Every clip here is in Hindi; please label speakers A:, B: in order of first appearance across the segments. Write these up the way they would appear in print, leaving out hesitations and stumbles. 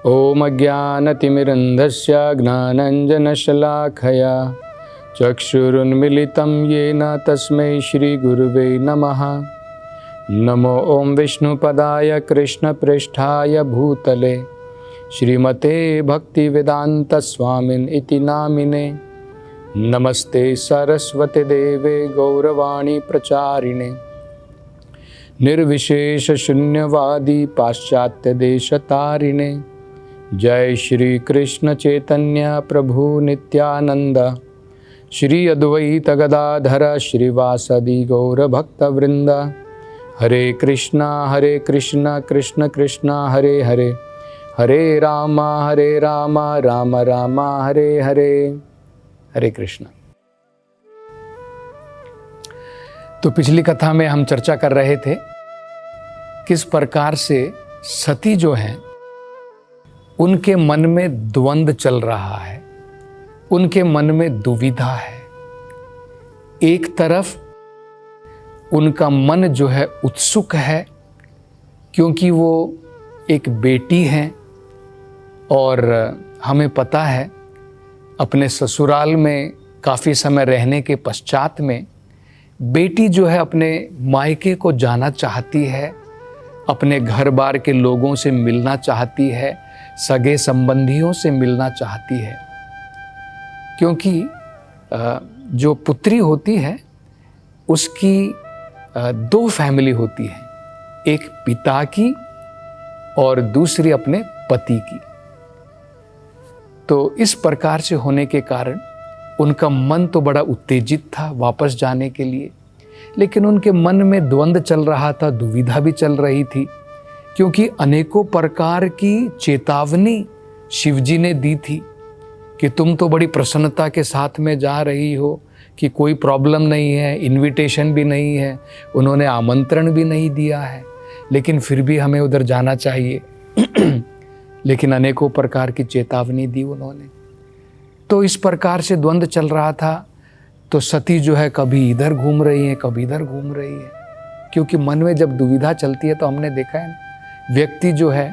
A: ॐ अज्ञानतिमिरन्धस्य ज्ञानाञ्जनशलाखया चक्षुरुन्मिलितं येन तस्मै श्रीगुरुवे नमः। नमो ॐ विष्णुपदाय कृष्णप्रेष्ठाय भूतले श्रीमते भक्तिवेदान्तस्वामिन् इति नामिने। नमस्ते सरस्वती देवे गौरवाणी प्रचारिणे निर्विशेषशून्यवादी पाश्चात्यदेशतारिणे। जय श्री कृष्ण चैतन्य प्रभु नित्यानंद श्री अद्वैत गदाधर श्रीवासदि गौर भक्तवृंद। हरे कृष्णा कृष्ण कृष्णा हरे हरे, हरे राम राम राम हरे हरे। हरे कृष्ण। तो पिछली कथा में हम चर्चा कर रहे थे किस प्रकार से सती जो हैं उनके मन में द्वंद्व चल रहा है, उनके मन में दुविधा है। एक तरफ उनका मन जो है उत्सुक है क्योंकि वो एक बेटी हैं और हमें पता है अपने ससुराल में काफ़ी समय रहने के पश्चात में बेटी जो है अपने मायके को जाना चाहती है, अपने घर बार के लोगों से मिलना चाहती है, सगे संबंधियों से मिलना चाहती है। क्योंकि जो पुत्री होती है उसकी दो फैमिली होती है, एक पिता की और दूसरी अपने पति की। तो इस प्रकार से होने के कारण उनका मन तो बड़ा उत्तेजित था वापस जाने के लिए, लेकिन उनके मन में द्वंद्व चल रहा था, दुविधा भी चल रही थी। क्योंकि अनेकों प्रकार की चेतावनी शिवजी ने दी थी कि तुम तो बड़ी प्रसन्नता के साथ में जा रही हो, कि कोई प्रॉब्लम नहीं है, इनविटेशन भी नहीं है, उन्होंने आमंत्रण भी नहीं दिया है, लेकिन फिर भी हमें उधर जाना चाहिए। लेकिन अनेकों प्रकार की चेतावनी दी उन्होंने। तो इस प्रकार से द्वंद्व चल रहा था। तो सती जो है कभी इधर घूम रही है, कभी इधर घूम रही है। क्योंकि मन में जब दुविधा चलती है तो हमने देखा है ना, व्यक्ति जो है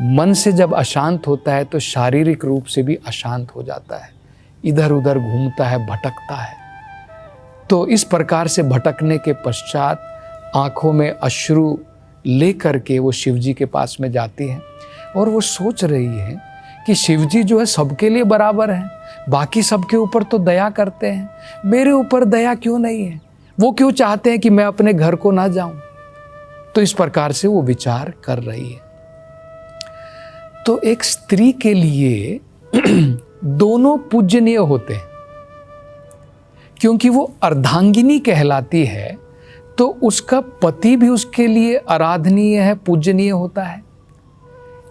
A: मन से जब अशांत होता है तो शारीरिक रूप से भी अशांत हो जाता है, इधर उधर घूमता है, भटकता है। तो इस प्रकार से भटकने के पश्चात आंखों में अश्रु लेकर के वो शिवजी के पास में जाती हैं और वो सोच रही है कि शिवजी जो है सबके लिए बराबर हैं, बाकी सबके ऊपर तो दया करते हैं, मेरे ऊपर दया क्यों नहीं है? वो क्यों चाहते हैं कि मैं अपने घर को ना जाऊं? तो इस प्रकार से वो विचार कर रही है। तो एक स्त्री के लिए दोनों पूजनीय होते हैं, क्योंकि वो अर्धांगिनी कहलाती है, तो उसका पति भी उसके लिए आराधनीय है, पूजनीय होता है।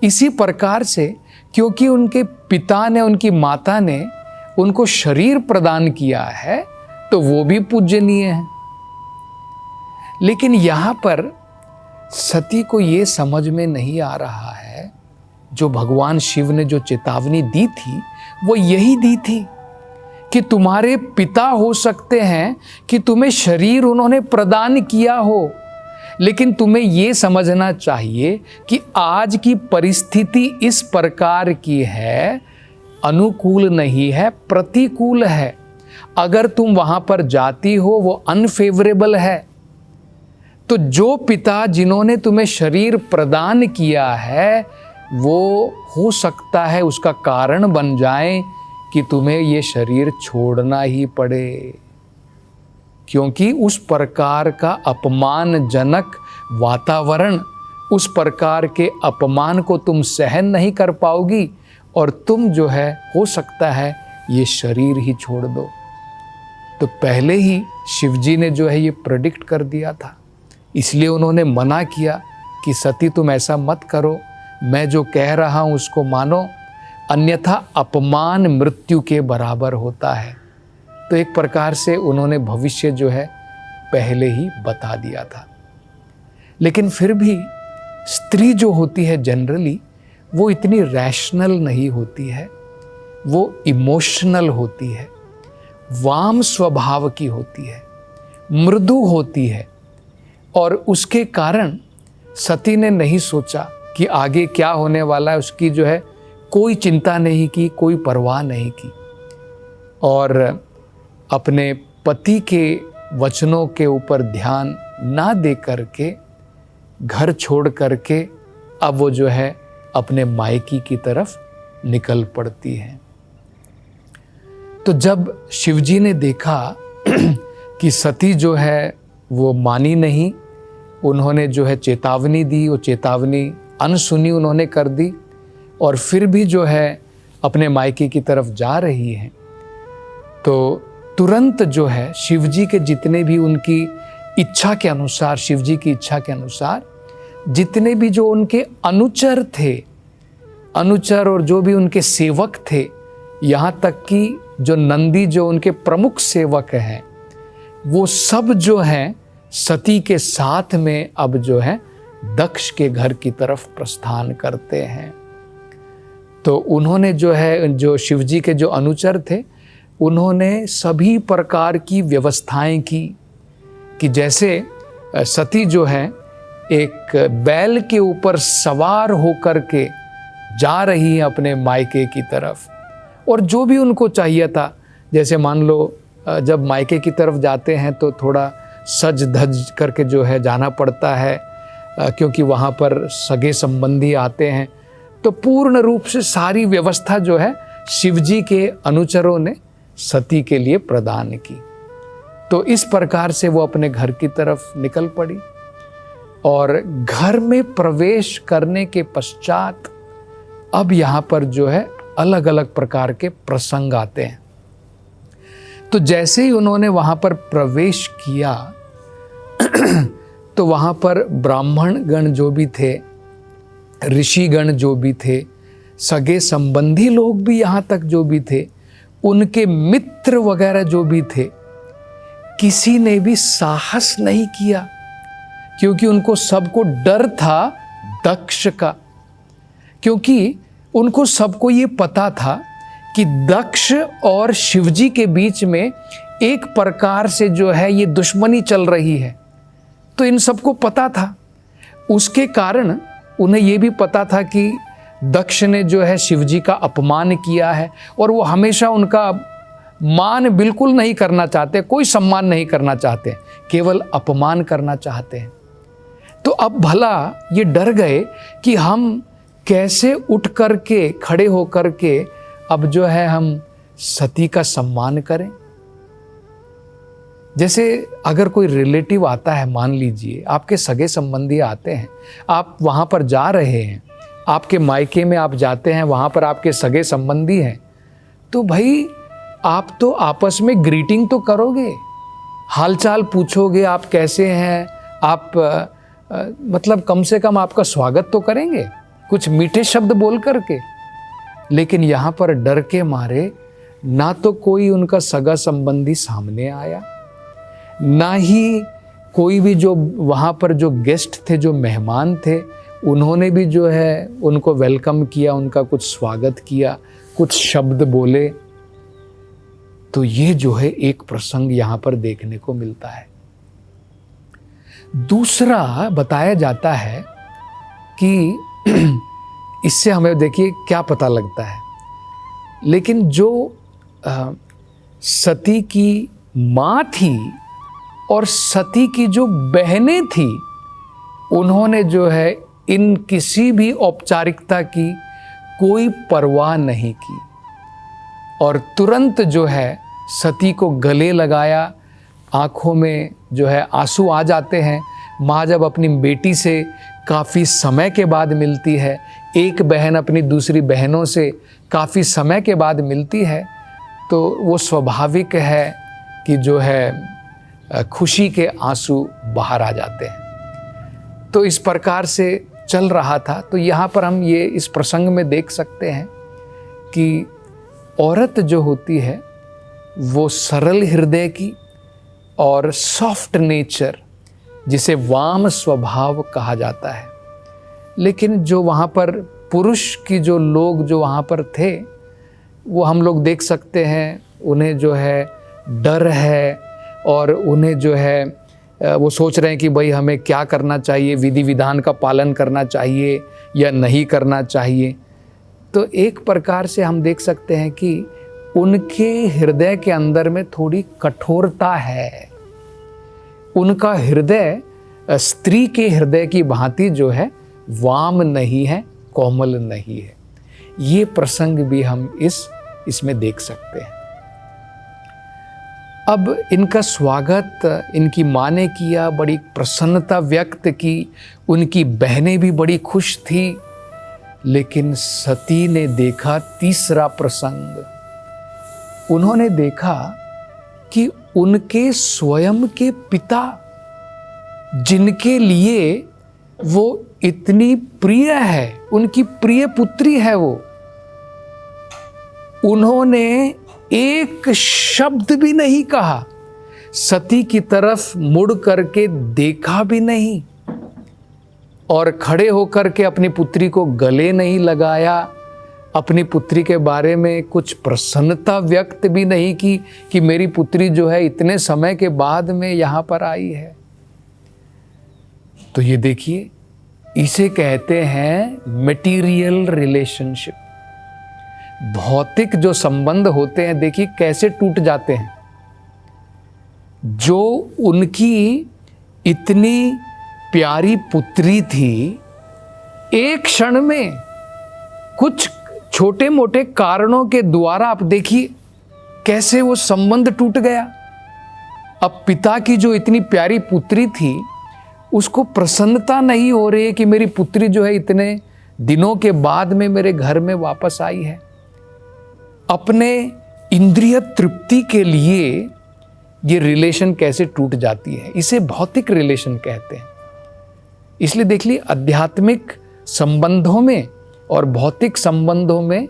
A: इसी प्रकार से क्योंकि उनके पिता ने, उनकी माता ने उनको शरीर प्रदान किया है, तो वो भी पूजनीय है। लेकिन यहाँ पर सती को ये समझ में नहीं आ रहा है, जो भगवान शिव ने जो चेतावनी दी थी वो यही दी थी कि तुम्हारे पिता हो सकते हैं कि तुम्हें शरीर उन्होंने प्रदान किया हो, लेकिन तुम्हें ये समझना चाहिए कि आज की परिस्थिति इस प्रकार की है, अनुकूल नहीं है, प्रतिकूल है। अगर तुम वहां पर जाती हो वो अनफेवरेबल है। तो जो पिता जिन्होंने तुम्हें शरीर प्रदान किया है वो हो सकता है उसका कारण बन जाए कि तुम्हें ये शरीर छोड़ना ही पड़े, क्योंकि उस प्रकार का अपमानजनक वातावरण, उस प्रकार के अपमान को तुम सहन नहीं कर पाओगी और तुम जो है हो सकता है ये शरीर ही छोड़ दो। तो पहले ही शिवजी ने जो है ये प्रेडिक्ट कर दिया था, इसलिए उन्होंने मना किया कि सती तुम ऐसा मत करो, मैं जो कह रहा हूँ उसको मानो, अन्यथा अपमान मृत्यु के बराबर होता है। तो एक प्रकार से उन्होंने भविष्य जो है पहले ही बता दिया था। लेकिन फिर भी स्त्री जो होती है जनरली वो इतनी रैशनल नहीं होती है, वो इमोशनल होती है, वाम स्वभाव की होती है, मृदु होती है। और उसके कारण सती ने नहीं सोचा कि आगे क्या होने वाला है उसकी जो है कोई चिंता नहीं की, कोई परवाह नहीं की, और अपने पति के वचनों के ऊपर ध्यान ना दे करके घर छोड़ करके अब वो जो है अपने मायके की तरफ निकल पड़ती है। तो जब शिवजी ने देखा कि सती जो है वो मानी नहीं, उन्होंने जो है चेतावनी दी, वो चेतावनी अनसुनी उन्होंने कर दी और फिर भी जो है अपने मायके की तरफ जा रही है, तो तुरंत जो है शिवजी के जितने भी उनकी इच्छा के अनुसार, शिवजी की इच्छा के अनुसार जितने भी जो उनके अनुचर थे, अनुचर और जो भी उनके सेवक थे, यहाँ तक कि जो नंदी जो उनके प्रमुख सेवक हैं, वो सब जो हैं सती के साथ में अब जो है दक्ष के घर की तरफ प्रस्थान करते हैं। तो उन्होंने जो है, जो शिवजी के जो अनुचर थे, उन्होंने सभी प्रकार की व्यवस्थाएं की कि जैसे सती जो है एक बैल के ऊपर सवार होकर के जा रही है अपने मायके की तरफ, और जो भी उनको चाहिए था, जैसे मान लो जब मायके की तरफ जाते हैं तो थोड़ा सज धज करके जो है जाना पड़ता है, क्योंकि वहाँ पर सगे संबंधी आते हैं, तो पूर्ण रूप से सारी व्यवस्था जो है शिवजी के अनुचरों ने सती के लिए प्रदान की। तो इस प्रकार से वो अपने घर की तरफ निकल पड़ी, और घर में प्रवेश करने के पश्चात अब यहाँ पर जो है अलग अलग प्रकार के प्रसंग आते हैं। तो जैसे ही उन्होंने वहाँ पर प्रवेश किया तो वहाँ पर ब्राह्मण गण जो भी थे, ऋषिगण जो भी थे, सगे संबंधी लोग भी यहाँ तक जो भी थे, उनके मित्र वगैरह जो भी थे, किसी ने भी साहस नहीं किया, क्योंकि उनको सबको डर था दक्ष का। क्योंकि उनको सबको ये पता था कि दक्ष और शिवजी के बीच में एक प्रकार से जो है ये दुश्मनी चल रही है, तो इन सबको पता था। उसके कारण उन्हें ये भी पता था कि दक्ष ने जो है शिवजी का अपमान किया है, और वो हमेशा उनका मान बिल्कुल नहीं करना चाहते, कोई सम्मान नहीं करना चाहते, केवल अपमान करना चाहते हैं। तो अब भला ये डर गए कि हम कैसे उठ करके, खड़े होकर के अब जो है हम सती का सम्मान करें। जैसे अगर कोई रिलेटिव आता है, मान लीजिए आपके सगे संबंधी आते हैं, आप वहाँ पर जा रहे हैं, आपके मायके में आप जाते हैं, वहाँ पर आपके सगे संबंधी हैं, तो भाई आप तो आपस में ग्रीटिंग तो करोगे, हालचाल पूछोगे, आप कैसे हैं, आप मतलब कम से कम आपका स्वागत तो करेंगे, कुछ मीठे शब्द बोल करके। लेकिन यहाँ पर डर के मारे ना तो कोई उनका सगा संबंधी सामने आया, ना ही कोई भी जो वहाँ पर जो गेस्ट थे, जो मेहमान थे, उन्होंने भी जो है उनको वेलकम किया, उनका कुछ स्वागत किया, कुछ शब्द बोले। तो ये जो है एक प्रसंग यहाँ पर देखने को मिलता है। दूसरा बताया जाता है कि इससे हमें देखिए क्या पता लगता है, लेकिन जो सती की माँ थी और सती की जो बहनें थी, उन्होंने जो है इन किसी भी औपचारिकता की कोई परवाह नहीं की, और तुरंत जो है सती को गले लगाया। आँखों में जो है आंसू आ जाते हैं। माँ जब अपनी बेटी से काफ़ी समय के बाद मिलती है, एक बहन अपनी दूसरी बहनों से काफ़ी समय के बाद मिलती है, तो वो स्वाभाविक है कि जो है खुशी के आंसू बाहर आ जाते हैं। तो इस प्रकार से चल रहा था। तो यहाँ पर हम ये इस प्रसंग में देख सकते हैं कि औरत जो होती है वो सरल हृदय की और सॉफ्ट नेचर, जिसे वाम स्वभाव कहा जाता है। लेकिन जो वहाँ पर पुरुष की जो लोग जो वहाँ पर थे, वो हम लोग देख सकते हैं, उन्हें जो है डर है, और उन्हें जो है वो सोच रहे हैं कि भाई हमें क्या करना चाहिए, विधि विधान का पालन करना चाहिए या नहीं करना चाहिए, तो एक प्रकार से हम देख सकते हैं कि उनके हृदय के अंदर में थोड़ी कठोरता है। उनका हृदय स्त्री के हृदय की भांति जो है वाम नहीं है, कोमल नहीं है। ये प्रसंग भी हम इसमें देख सकते हैं। अब इनका स्वागत इनकी माँ ने किया, बड़ी प्रसन्नता व्यक्त की, उनकी बहनें भी बड़ी खुश थी। लेकिन सती ने देखा तीसरा प्रसंग। उन्होंने देखा कि उनके स्वयं के पिता, जिनके लिए वो इतनी प्रिय है, उनकी प्रिय पुत्री है वो, उन्होंने एक शब्द भी नहीं कहा, सती की तरफ मुड़ करके देखा भी नहीं, और खड़े होकर के अपनी पुत्री को गले नहीं लगाया, अपनी पुत्री के बारे में कुछ प्रसन्नता व्यक्त भी नहीं की कि मेरी पुत्री जो है इतने समय के बाद में यहाँ पर आई है। तो ये देखिए, इसे कहते हैं मटेरियल रिलेशनशिप। भौतिक जो संबंध होते हैं, देखिए कैसे टूट जाते हैं। जो उनकी इतनी प्यारी पुत्री थी, एक क्षण में कुछ छोटे मोटे कारणों के द्वारा आप देखिए कैसे वो संबंध टूट गया। अब पिता की जो इतनी प्यारी पुत्री थी, उसको प्रसन्नता नहीं हो रही है कि मेरी पुत्री जो है इतने दिनों के बाद में मेरे घर में वापस आई है। अपने इंद्रिय तृप्ति के लिए ये रिलेशन कैसे टूट जाती है, इसे भौतिक रिलेशन कहते हैं। इसलिए देख लीजिए, आध्यात्मिक संबंधों में और भौतिक संबंधों में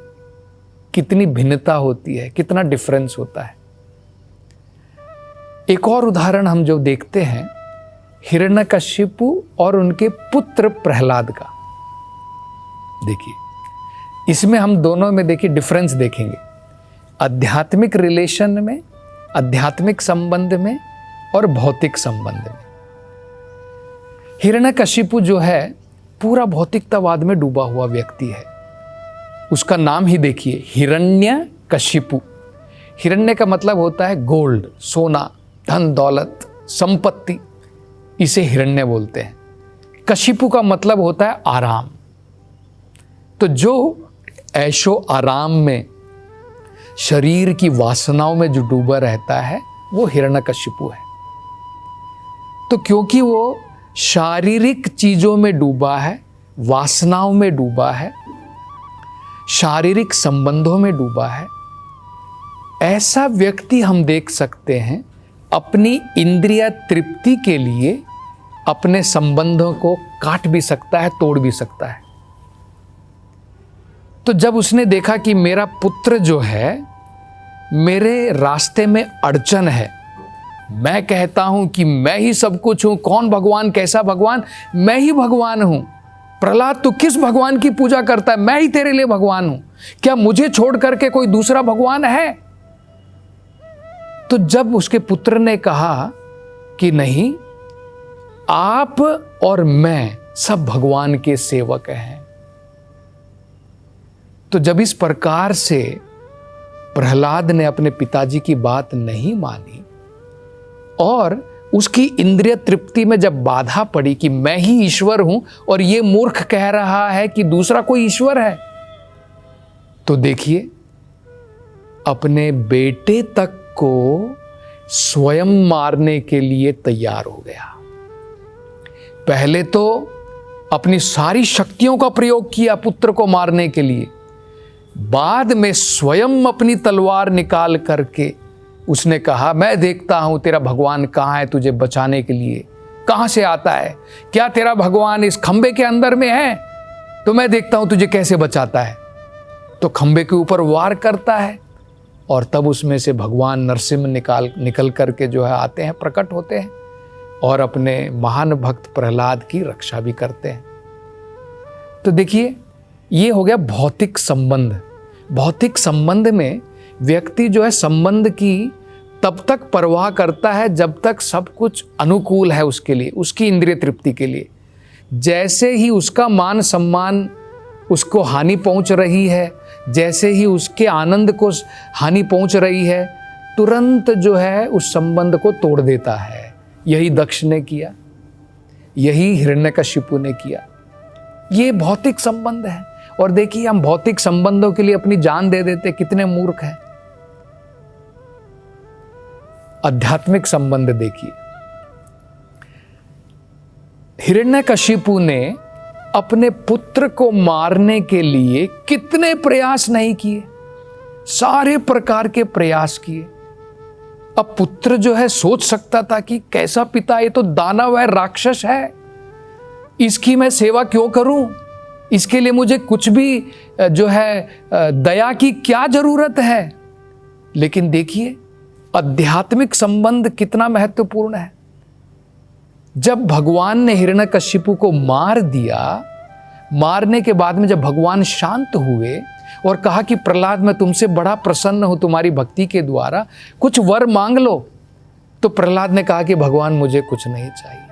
A: कितनी भिन्नता होती है, कितना डिफरेंस होता है। एक और उदाहरण हम जो देखते हैं हिरण्यकशिपु और उनके पुत्र प्रहलाद का। देखिए, इसमें हम दोनों में देखिए डिफरेंस देखेंगे, आध्यात्मिक रिलेशन में, आध्यात्मिक संबंध में और भौतिक संबंध में। हिरण्यकशिपु जो है पूरा भौतिकतावाद में डूबा हुआ व्यक्ति है। उसका नाम ही देखिए, हिरण्यकशिपु। हिरण्य का मतलब होता है गोल्ड, सोना, धन दौलत, संपत्ति, इसे हिरण्य बोलते हैं। कशिपु का मतलब होता है आराम। तो जो ऐशो आराम में, शरीर की वासनाओं में जो डूबा रहता है, वो हिरण्यकशिपु है। तो क्योंकि वो शारीरिक चीजों में डूबा है, वासनाओं में डूबा है, शारीरिक संबंधों में डूबा है, ऐसा व्यक्ति हम देख सकते हैं अपनी इंद्रिय तृप्ति के लिए अपने संबंधों को काट भी सकता है, तोड़ भी सकता है। तो जब उसने देखा कि मेरा पुत्र जो है मेरे रास्ते में अड़चन है, मैं कहता हूं कि मैं ही सब कुछ हूं, कौन भगवान, कैसा भगवान, मैं ही भगवान हूं। प्रहलाद, तू किस भगवान की पूजा करता है, मैं ही तेरे लिए भगवान हूं, क्या मुझे छोड़ करके कोई दूसरा भगवान है? तो जब उसके पुत्र ने कहा कि नहीं, आप और मैं सब भगवान के सेवक हैं, तो जब इस प्रकार से प्रहलाद ने अपने पिताजी की बात नहीं मानी और उसकी इंद्रिय तृप्ति में जब बाधा पड़ी कि मैं ही ईश्वर हूं और ये मूर्ख कह रहा है कि दूसरा कोई ईश्वर है, तो देखिए अपने बेटे तक को स्वयं मारने के लिए तैयार हो गया। पहले तो अपनी सारी शक्तियों का प्रयोग किया पुत्र को मारने के लिए, बाद में स्वयं अपनी तलवार निकाल करके उसने कहा, मैं देखता हूं तेरा भगवान कहां है तुझे बचाने के लिए, कहां से आता है, क्या तेरा भगवान इस खंबे के अंदर में है, तो मैं देखता हूं तुझे कैसे बचाता है। तो खंबे के ऊपर वार करता है और तब उसमें से भगवान नरसिंह निकल करके जो है आते हैं, प्रकट होते हैं और अपने महान भक्त प्रहलाद की रक्षा भी करते हैं। तो देखिए, ये हो गया भौतिक संबंध। भौतिक संबंध में व्यक्ति जो है संबंध की तब तक परवाह करता है जब तक सब कुछ अनुकूल है उसके लिए, उसकी इंद्रिय तृप्ति के लिए। जैसे ही उसका मान सम्मान उसको हानि पहुंच रही है, जैसे ही उसके आनंद को हानि पहुंच रही है, तुरंत जो है उस संबंध को तोड़ देता है। यही दक्ष ने किया, यही हिरण्यकशिपु ने किया। ये भौतिक संबंध है। और देखिए, हम भौतिक संबंधों के लिए अपनी जान दे देते, कितने मूर्ख हैं। आध्यात्मिक संबंध देखिए, हिरण्यकशिपु ने अपने पुत्र को मारने के लिए कितने प्रयास नहीं किए, सारे प्रकार के प्रयास किए। अब पुत्र जो है सोच सकता था कि कैसा पिता, ये तो दानव है, राक्षस है, इसकी मैं सेवा क्यों करूं, इसके लिए मुझे कुछ भी जो है दया की क्या जरूरत है। लेकिन देखिए, आध्यात्मिक संबंध कितना महत्वपूर्ण है। जब भगवान ने हिरण्यकशिपु को मार दिया, मारने के बाद में जब भगवान शांत हुए और कहा कि प्रहलाद, मैं तुमसे बड़ा प्रसन्न हूं तुम्हारी भक्ति के द्वारा, कुछ वर मांग लो, तो प्रहलाद ने कहा कि भगवान मुझे कुछ नहीं चाहिए,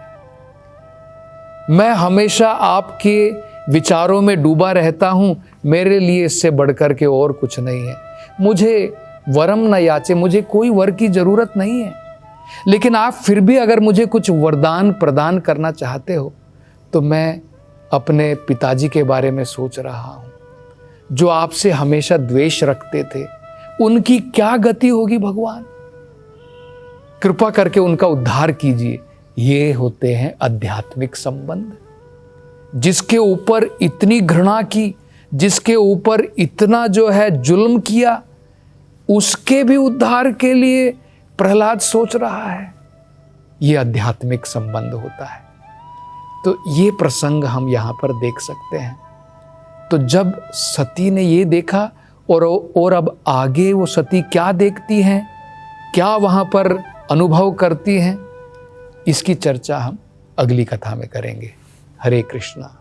A: मैं हमेशा आपके विचारों में डूबा रहता हूं, मेरे लिए इससे बढ़कर के और कुछ नहीं है, मुझे वरम न याचे, मुझे कोई वर की जरूरत नहीं है, लेकिन आप फिर भी अगर मुझे कुछ वरदान प्रदान करना चाहते हो तो मैं अपने पिताजी के बारे में सोच रहा हूं, जो आपसे हमेशा द्वेष रखते थे, उनकी क्या गति होगी भगवान, कृपा करके उनका उद्धार कीजिए। ये होते हैं आध्यात्मिक संबंध। जिसके ऊपर इतनी घृणा की, जिसके ऊपर इतना जो है जुल्म किया, उसके भी उद्धार के लिए प्रहलाद सोच रहा है। ये आध्यात्मिक संबंध होता है। तो ये प्रसंग हम यहाँ पर देख सकते हैं। तो जब सती ने ये देखा और अब आगे वो सती क्या देखती हैं, क्या वहाँ पर अनुभव करती हैं, इसकी चर्चा हम अगली कथा में करेंगे। हरे कृष्णा।